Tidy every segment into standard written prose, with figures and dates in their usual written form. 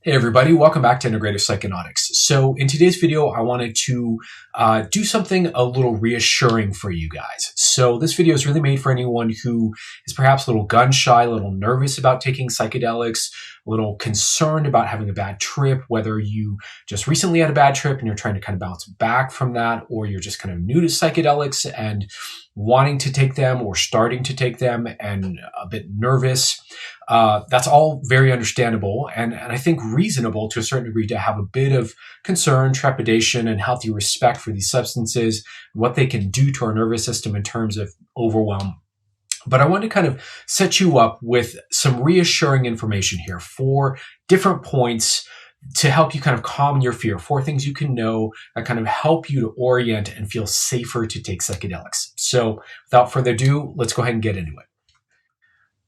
Hey everybody, welcome back to Integrative Psychonautics. So in today's video, I wanted to do something a little reassuring for you guys. So this video is really made for anyone who is perhaps a little gun shy, a little nervous about taking psychedelics, a little concerned about having a bad trip, whether you just recently had a bad trip and you're trying to kind of bounce back from that, or you're just kind of new to psychedelics and wanting to take them or starting to take them and a bit nervous. That's all very understandable and I think reasonable to a certain degree to have a bit of concern, trepidation, and healthy respect for these substances, what they can do to our nervous system in terms of overwhelm. But I want to kind of set you up with some reassuring information here, 4 different points to help you kind of calm your fear, 4 things you can know that kind of help you to orient and feel safer to take psychedelics. So without further ado, let's go ahead and get into it.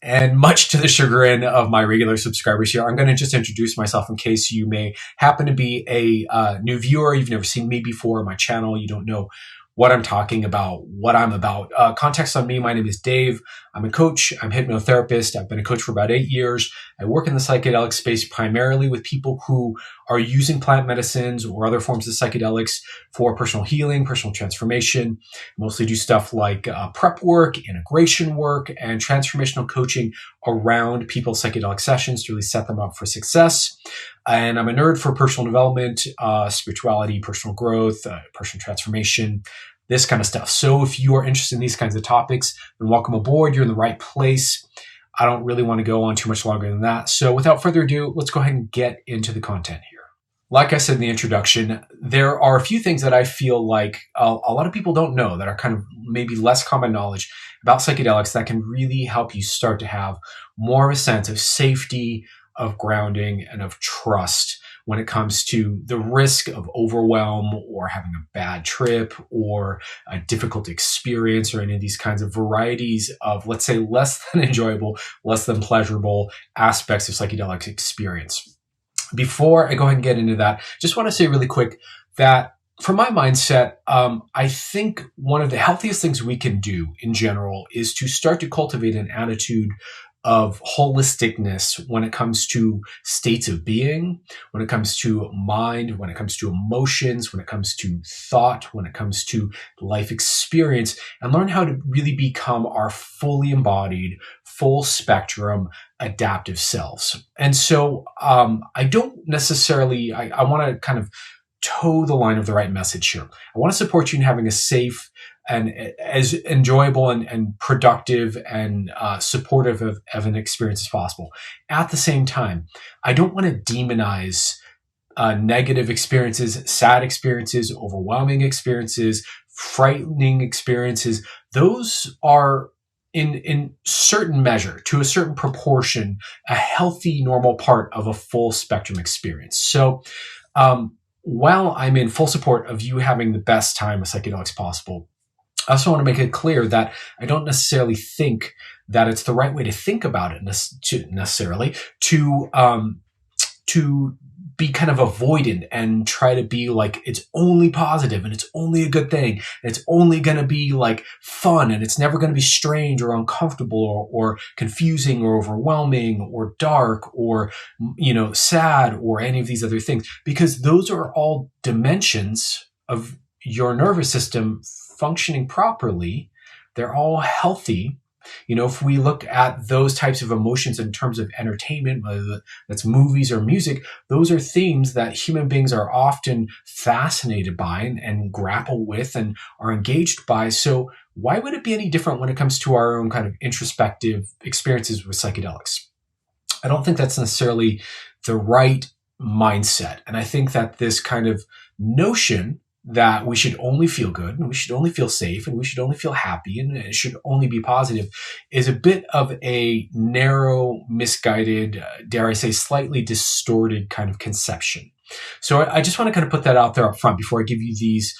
And much to the chagrin of my regular subscribers here, I'm going to just introduce myself in case you may happen to be a new viewer. You've never seen me before on my channel. You don't know what I'm talking about, what I'm about. Context on me, my name is Dave. I'm a coach. I'm a hypnotherapist. I've been a coach for about 8 years. I work in the psychedelic space primarily with people who are using plant medicines or other forms of psychedelics for personal healing, personal transformation. I mostly do stuff like prep work, integration work, and transformational coaching around people's psychedelic sessions to really set them up for success. And I'm a nerd for personal development, spirituality, personal growth, personal transformation, this kind of stuff. So if you are interested in these kinds of topics, then welcome aboard. You're in the right place. I don't really want to go on too much longer than that. So without further ado, let's go ahead and get into the content here. Like I said in the introduction, there are a few things that I feel like a lot of people don't know that are kind of maybe less common knowledge about psychedelics that can really help you start to have more of a sense of safety, of grounding, and of trust when it comes to the risk of overwhelm or having a bad trip or a difficult experience or any of these kinds of varieties of, let's say, less than enjoyable, less than pleasurable aspects of psychedelic experience. Before I go ahead and get into that, just want to say really quick that for my mindset, I think one of the healthiest things we can do in general is to start to cultivate an attitude of holisticness when it comes to states of being, when it comes to mind, when it comes to emotions, when it comes to thought, when it comes to life experience, and learn how to really become our fully embodied, full spectrum, adaptive selves. And so I don't necessarily, I want to kind of toe the line of the right message here. I want to support you in having a safe and as enjoyable and productive and supportive of an experience as possible. At the same time, I don't want to demonize negative experiences, sad experiences, overwhelming experiences, frightening experiences. Those are in certain measure, to a certain proportion, a healthy, normal part of a full spectrum experience. So while I'm in full support of you having the best time with psychedelics possible, I also want to make it clear that I don't necessarily think that it's the right way to think about it necessarily to be kind of avoidant and try to be like it's only positive and it's only a good thing and it's only going to be like fun and it's never going to be strange or uncomfortable or confusing or overwhelming or dark or sad or any of these other things, because those are all dimensions of your nervous system functioning properly. They're all healthy. If we look at those types of emotions in terms of entertainment, whether that's movies or music, those are themes that human beings are often fascinated by and grapple with and are engaged by. So why would it be any different when it comes to our own kind of introspective experiences with psychedelics? I don't think that's necessarily the right mindset. And I think that this kind of notion that we should only feel good and we should only feel safe and we should only feel happy and it should only be positive is a bit of a narrow, misguided, dare I say, slightly distorted kind of conception. So I just want to kind of put that out there up front before I give you these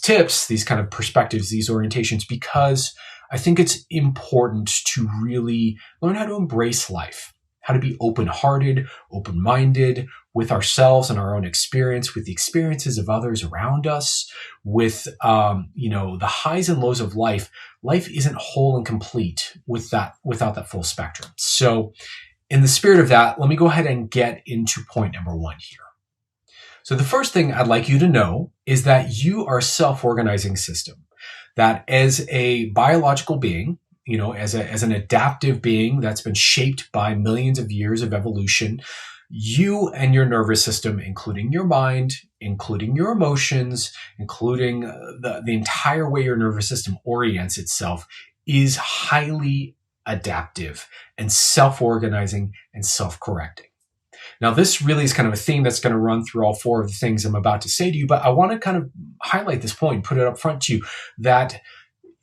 tips, these kind of perspectives, these orientations, because I think it's important to really learn how to embrace life, how to be open-hearted, open-minded with ourselves and our own experience, with the experiences of others around us, with the highs and lows of life. Life isn't whole and complete without that full spectrum. So in the spirit of that, let me go ahead and get into point number one here. So the first thing I'd like you to know is that you are a self-organizing system. That as a biological being, as an adaptive being that's been shaped by millions of years of evolution, you and your nervous system, including your mind, including your emotions, including the entire way your nervous system orients itself, is highly adaptive and self-organizing and self-correcting. Now, this really is kind of a theme that's going to run through all four of the things I'm about to say to you, but I want to kind of highlight this point, put it up front to you, that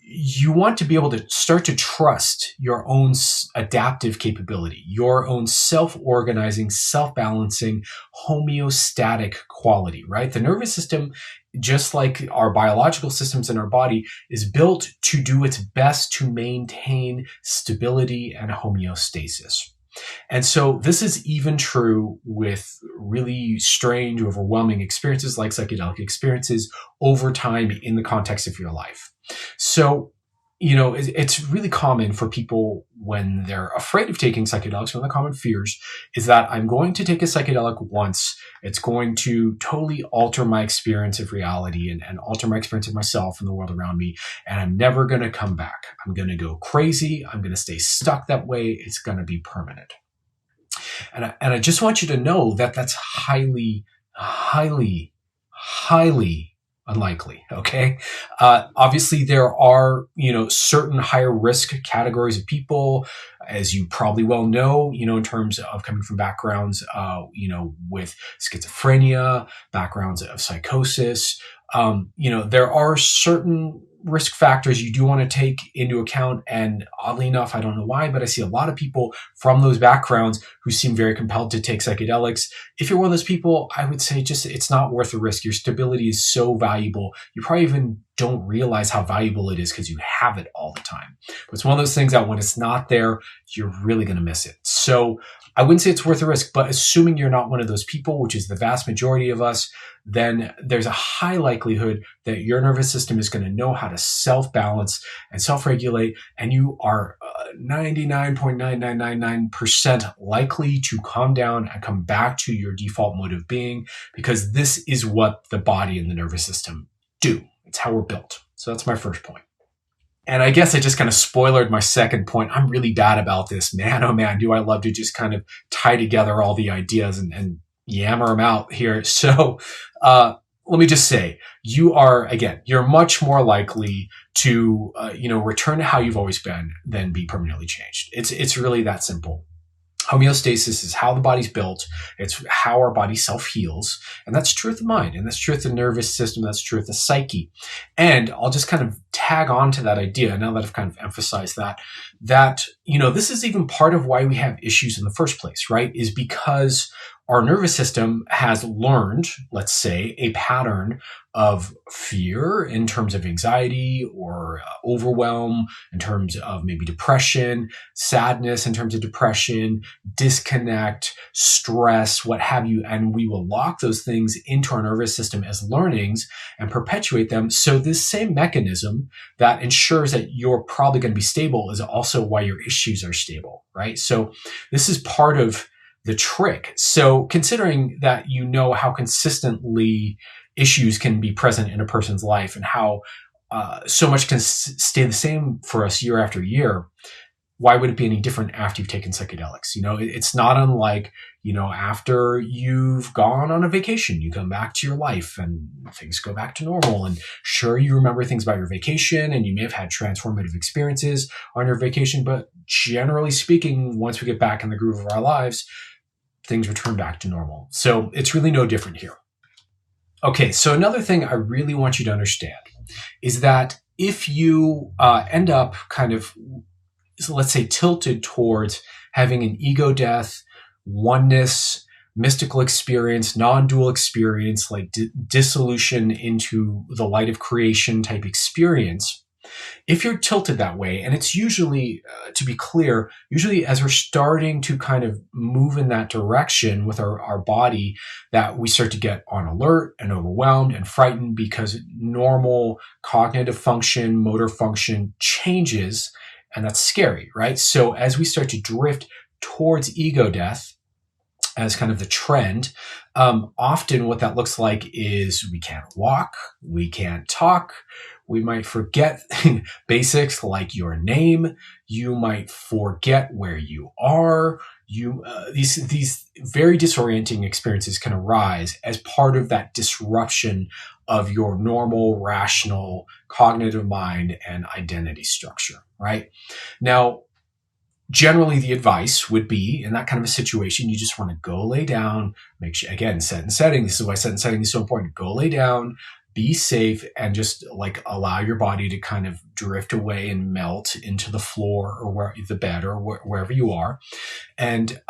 you want to be able to start to trust your own adaptive capability, your own self-organizing, self-balancing, homeostatic quality, right? The nervous system, just like our biological systems in our body, is built to do its best to maintain stability and homeostasis. And so this is even true with really strange, overwhelming experiences like psychedelic experiences over time in the context of your life. So, it's really common for people when they're afraid of taking psychedelics, one of the common fears is that I'm going to take a psychedelic once. It's going to totally alter my experience of reality and alter my experience of myself and the world around me. And I'm never going to come back. I'm going to go crazy. I'm going to stay stuck that way. It's going to be permanent. And I just want you to know that that's highly, highly, highly unlikely. Okay. Obviously there are, certain higher risk categories of people, as you probably well know, in terms of coming from backgrounds, with schizophrenia, backgrounds of psychosis. There are certain risk factors you do want to take into account. And oddly enough, I don't know why, but I see a lot of people from those backgrounds who seem very compelled to take psychedelics. If you're one of those people, I would say it's not worth the risk. Your stability is so valuable. You probably even don't realize how valuable it is because you have it all the time. But it's one of those things that when it's not there, you're really going to miss it. So I wouldn't say it's worth the risk, but assuming you're not one of those people, which is the vast majority of us, then there's a high likelihood that your nervous system is going to know how to self-balance and self-regulate, and you are 99.9999% likely to calm down and come back to your default mode of being, because this is what the body and the nervous system do. It's how we're built. So that's my first point. And I guess I just kind of spoilered my second point. I'm really bad about this. Man, oh man, do I love to just kind of tie together all the ideas and yammer them out here. So let me just say, you're much more likely to, return to how you've always been than be permanently changed. It's really that simple. Homeostasis is how the body's built. It's how our body self-heals. And that's true of the mind. And that's true of the nervous system. That's true of the psyche. And I'll just kind of tag on to that idea now that I've kind of emphasized that, this is even part of why we have issues in the first place, right? Is because our nervous system has learned, let's say, a pattern of fear in terms of anxiety or overwhelm, in terms of maybe depression, sadness in terms of depression, disconnect, stress, what have you. And we will lock those things into our nervous system as learnings and perpetuate them. So this same mechanism that ensures that you're probably going to be stable is also why your issues are stable, right? So this is part of the trick. So considering that how consistently issues can be present in a person's life and how so much can stay the same for us year after year, why would it be any different after you've taken psychedelics? It's not unlike, after you've gone on a vacation, you come back to your life and things go back to normal. And sure, you remember things about your vacation and you may have had transformative experiences on your vacation, but generally speaking, once we get back in the groove of our lives, things return back to normal. So it's really no different here. Okay, so another thing I really want you to understand is that if you end up kind of, let's say, tilted towards having an ego death, oneness, mystical experience, non-dual experience, like dissolution into the light of creation type experience, if you're tilted that way, and it's usually, to be clear, usually as we're starting to kind of move in that direction with our body, that we start to get on alert and overwhelmed and frightened because normal cognitive function, motor function changes, and that's scary, right? So as we start to drift towards ego death as kind of the trend. Often what that looks like is we can't walk, we can't talk, we might forget basics like your name, you might forget where you are. These very disorienting experiences can arise as part of that disruption of your normal, rational, cognitive mind and identity structure, right? Now, generally, the advice would be in that kind of a situation, you just want to go lay down, make sure, again, set and setting. This is why set and setting is so important. Go lay down, be safe, and just like allow your body to kind of drift away and melt into the floor or the bed or wherever you are. And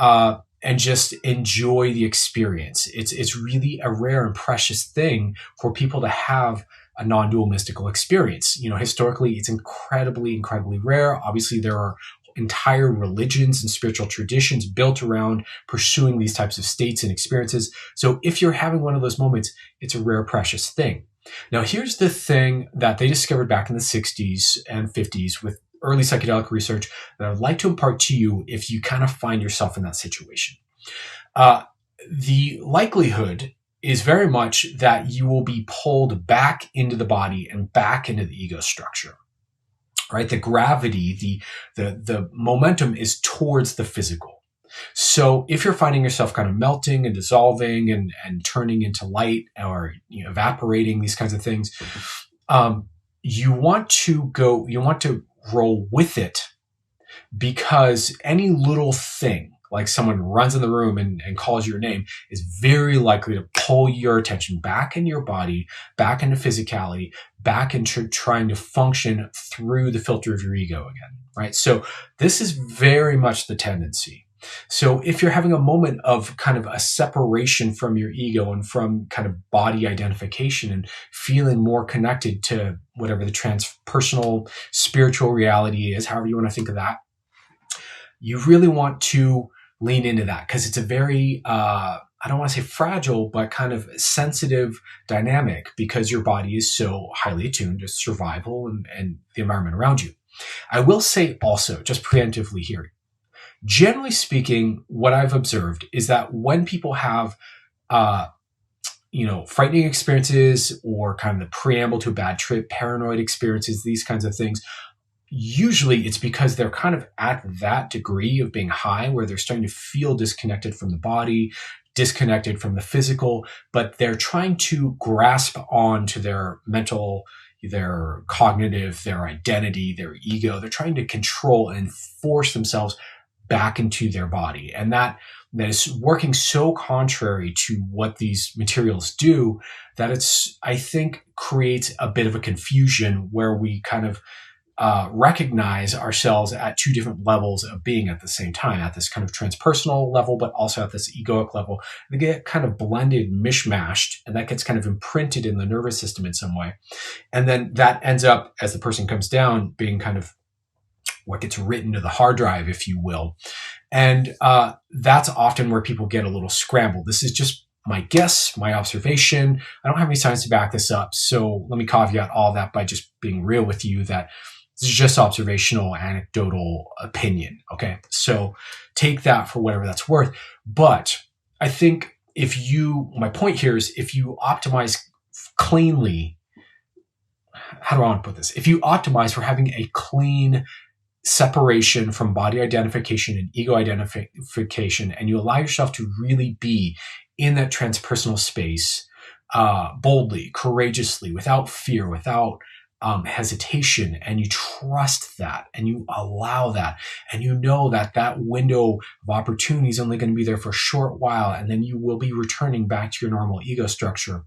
just enjoy the experience. It's really a rare and precious thing for people to have a non-dual mystical experience. Historically, it's incredibly, incredibly rare. Obviously, there are entire religions and spiritual traditions built around pursuing these types of states and experiences. So if you're having one of those moments, it's a rare, precious thing. Now, here's the thing that they discovered back in the 60s and 50s with early psychedelic research that I'd like to impart to you if you kind of find yourself in that situation. The likelihood is very much that you will be pulled back into the body and back into the ego structure. Right? The gravity, the momentum is towards the physical. So if you're finding yourself kind of melting and dissolving and turning into light or evaporating, these kinds of things, you want to roll with it, because any little thing, like someone runs in the room and calls your name, is very likely to pull your attention back into your body, back into physicality, back into trying to function through the filter of your ego again, right? So this is very much the tendency. So if you're having a moment of kind of a separation from your ego and from kind of body identification and feeling more connected to whatever the transpersonal spiritual reality is, however you want to think of that, you really want to lean into that, because it's a very, I don't want to say fragile, but kind of sensitive dynamic, because your body is so highly attuned to survival and the environment around you. I will say also, just preemptively here, generally speaking, what I've observed is that when people have, frightening experiences or kind of the preamble to a bad trip, paranoid experiences, these kinds of things, usually it's because they're kind of at that degree of being high where they're starting to feel disconnected from the body, disconnected from the physical, but they're trying to grasp on to their mental, their cognitive, their identity, their ego. They're trying to control and force themselves back into their body. And that is working so contrary to what these materials do that I think creates a bit of a confusion where we kind of recognize ourselves at two different levels of being at the same time, at this kind of transpersonal level, but also at this egoic level. They get kind of blended, mishmashed, and that gets kind of imprinted in the nervous system in some way. And then that ends up, as the person comes down, being kind of what gets written to the hard drive, if you will. And that's often where people get a little scrambled. This is just my guess, my observation. I don't have any science to back this up. So let me caveat all that by just being real with you that this is just observational, anecdotal opinion. Okay. So take that for whatever that's worth. But I think my point here is if you optimize cleanly, how do I want to put this? If you optimize for having a clean separation from body identification and ego identification, and you allow yourself to really be in that transpersonal space, boldly, courageously, without fear, without hesitation, and you trust that and you allow that, and you know that that window of opportunity is only going to be there for a short while, and then you will be returning back to your normal ego structure.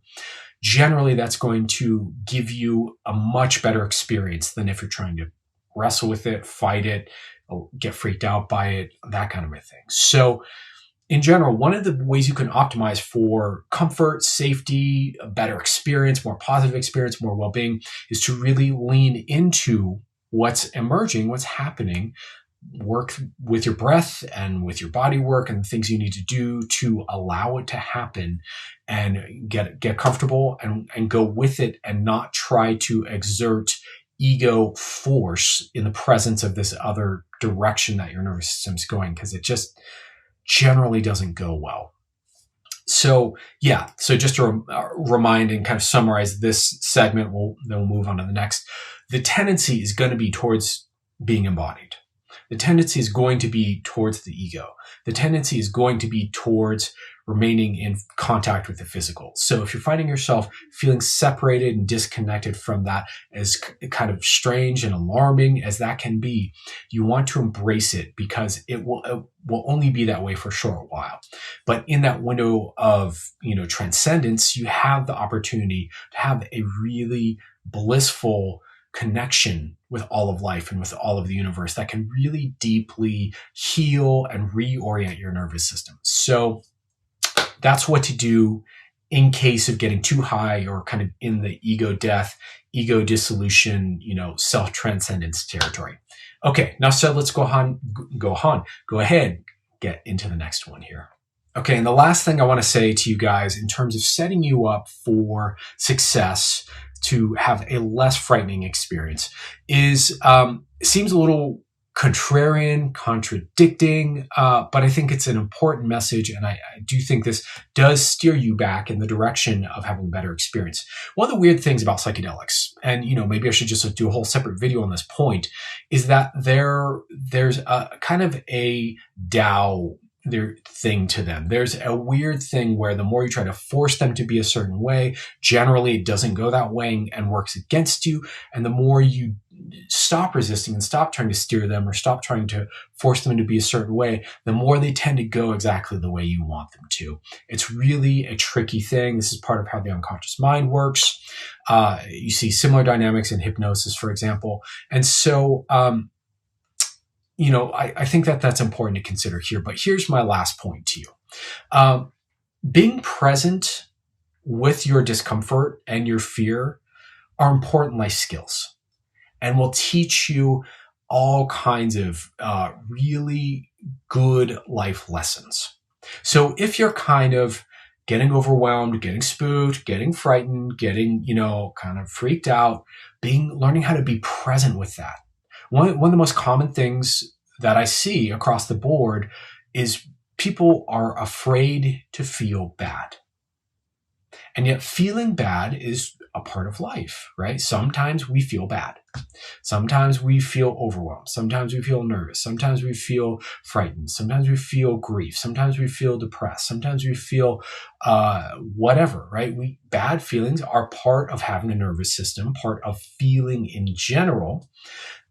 Generally, that's going to give you a much better experience than if you're trying to wrestle with it, fight it, get freaked out by it, that kind of a thing. So in general, one of the ways you can optimize for comfort, safety, a better experience, more positive experience, more well-being, is to really lean into what's emerging, what's happening, work with your breath and with your body work and the things you need to do to allow it to happen, and get comfortable and go with it, and not try to exert ego force in the presence of this other direction that your nervous system is going, because it just generally doesn't go well. So yeah, so just to remind and kind of summarize this segment, then we'll move on to the next. The tendency is going to be towards being embodied. The tendency is going to be towards the ego. The tendency is going to be towards remaining in contact with the physical. So if you're finding yourself feeling separated and disconnected from that, as kind of strange and alarming as that can be, you want to embrace it, because it will only be that way for a short while. But in that window of, transcendence, you have the opportunity to have a really blissful connection with all of life and with all of the universe that can really deeply heal and reorient your nervous system. So that's what to do in case of getting too high or kind of in the ego death, ego dissolution, self-transcendence territory. Okay, now so let's go ahead, get into the next one here. Okay, and the last thing I want to say to you guys in terms of setting you up for success to have a less frightening experience is, it seems a little contrarian, contradicting, but I think it's an important message, and I do think this does steer you back in the direction of having a better experience. One of the weird things about psychedelics, and maybe I should just do a whole separate video on this point, is that there's a kind of a Tao thing to them. There's a weird thing where the more you try to force them to be a certain way, generally it doesn't go that way and works against you. And the more you stop resisting and stop trying to steer them or stop trying to force them to be a certain way, the more they tend to go exactly the way you want them to. It's really a tricky thing. This is part of how the unconscious mind works. You see similar dynamics in hypnosis, for example. And so, I think that that's important to consider here. But here's my last point to you. Being present with your discomfort and your fear are important life skills, and will teach you all kinds of really good life lessons. So if you're kind of getting overwhelmed, getting spooked, getting frightened, getting, kind of freaked out, learning how to be present with that. One of the most common things that I see across the board is people are afraid to feel bad. And yet feeling bad is a part of life, right? Sometimes we feel bad. Sometimes we feel overwhelmed. Sometimes we feel nervous. Sometimes we feel frightened. Sometimes we feel grief. Sometimes we feel depressed. Sometimes we feel whatever, right? Bad feelings are part of having a nervous system, part of feeling in general.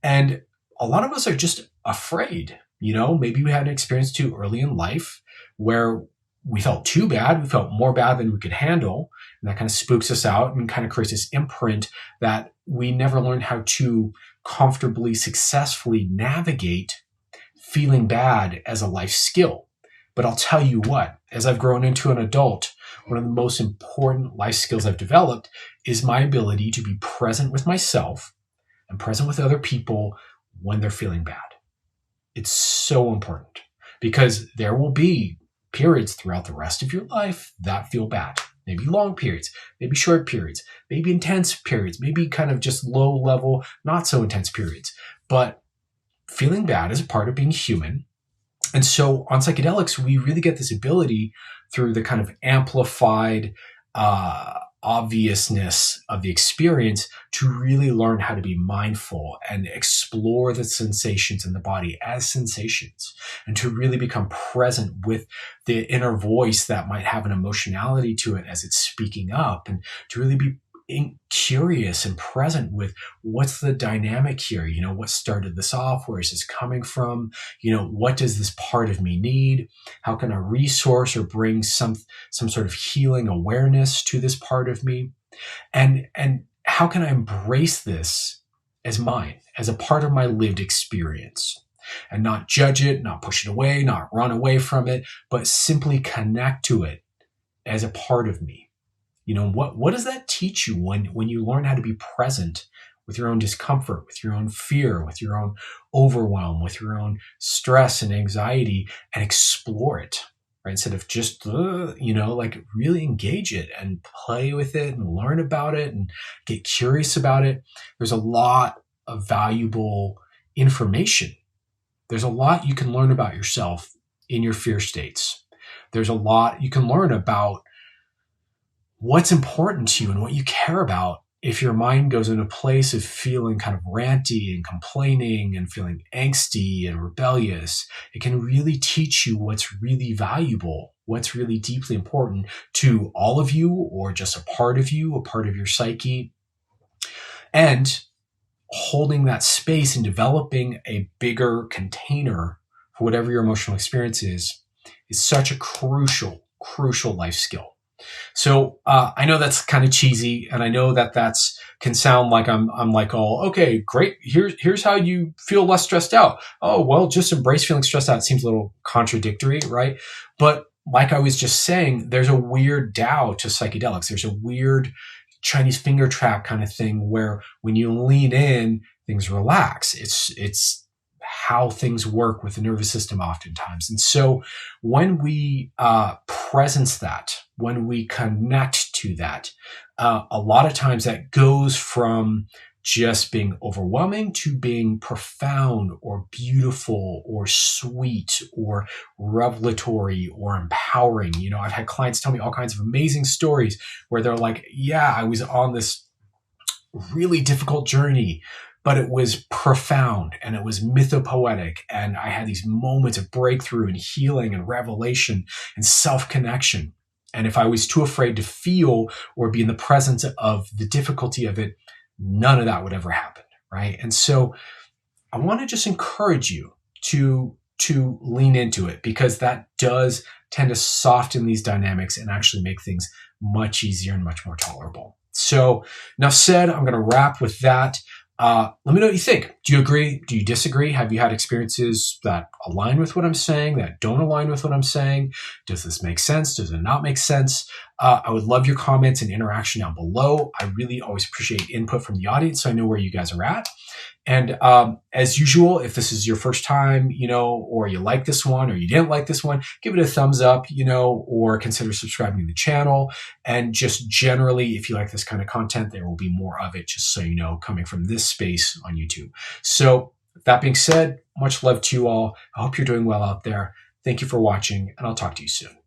And a lot of us are just afraid. Maybe we had an experience too early in life where we felt too bad. We felt more bad than we could handle. And that kind of spooks us out and kind of creates this imprint that we never learned how to comfortably, successfully navigate feeling bad as a life skill. But I'll tell you what, as I've grown into an adult, one of the most important life skills I've developed is my ability to be present with myself and present with other people when they're feeling bad. It's so important, because there will be periods throughout the rest of your life that feel bad. Maybe long periods, maybe short periods, maybe intense periods, maybe kind of just low level, not so intense periods. But feeling bad is a part of being human. And so on psychedelics, we really get this ability through the kind of amplified obviousness of the experience to really learn how to be mindful and explore the sensations in the body as sensations, and to really become present with the inner voice that might have an emotionality to it as it's speaking up, and to really be curious and present with what's the dynamic here. What started this off? Where is this coming from? What does this part of me need? How can I resource or bring some sort of healing awareness to this part of me? And how can I embrace this as mine, as a part of my lived experience, and not judge it, not push it away, not run away from it, but simply connect to it as a part of me? What does that teach you when you learn how to be present with your own discomfort, with your own fear, with your own overwhelm, with your own stress and anxiety, and explore it, right? Instead of just, really engage it and play with it and learn about it and get curious about it. There's a lot of valuable information There's a lot you can learn about yourself in your fear states. There's a lot you can learn about what's important to you and what you care about if your mind goes in a place of feeling kind of ranty and complaining and feeling angsty and rebellious. It can really teach you what's really valuable, what's really deeply important to all of you, or just a part of you, a part of your psyche. And holding that space and developing a bigger container for whatever your emotional experience is such a crucial life skill. So I know that's kind of cheesy, and I know that can sound like I'm like, oh, okay, great. Here's how you feel less stressed out. Oh, well, just embrace feeling stressed out. It seems a little contradictory, right? But like I was just saying, there's a weird Tao to psychedelics. There's a weird Chinese finger trap kind of thing where when you lean in, things relax. It's how things work with the nervous system oftentimes. And so when we presence that, when we connect to that, a lot of times that goes from just being overwhelming to being profound or beautiful or sweet or revelatory or empowering. You know, I've had clients tell me all kinds of amazing stories where they're like, yeah, I was on this really difficult journey, but it was profound and it was mythopoetic. And I had these moments of breakthrough and healing and revelation and self-connection. And if I was too afraid to feel or be in the presence of the difficulty of it, none of that would ever happen, right? And so I want to just encourage you to lean into it, because that does tend to soften these dynamics and actually make things much easier and much more tolerable. So enough said, I'm going to wrap with that. Let me know what you think. Do you agree? Do you disagree? Have you had experiences that align with what I'm saying, that don't align with what I'm saying? Does this make sense? Does it not make sense? I would love your comments and interaction down below. I really always appreciate input from the audience so I know where you guys are at. And as usual, if this is your first time, or you like this one or you didn't like this one, give it a thumbs up, or consider subscribing to the channel. And just generally, if you like this kind of content, there will be more of it, just so you know, coming from this space on YouTube. So that being said, much love to you all. I hope you're doing well out there. Thank you for watching, and I'll talk to you soon.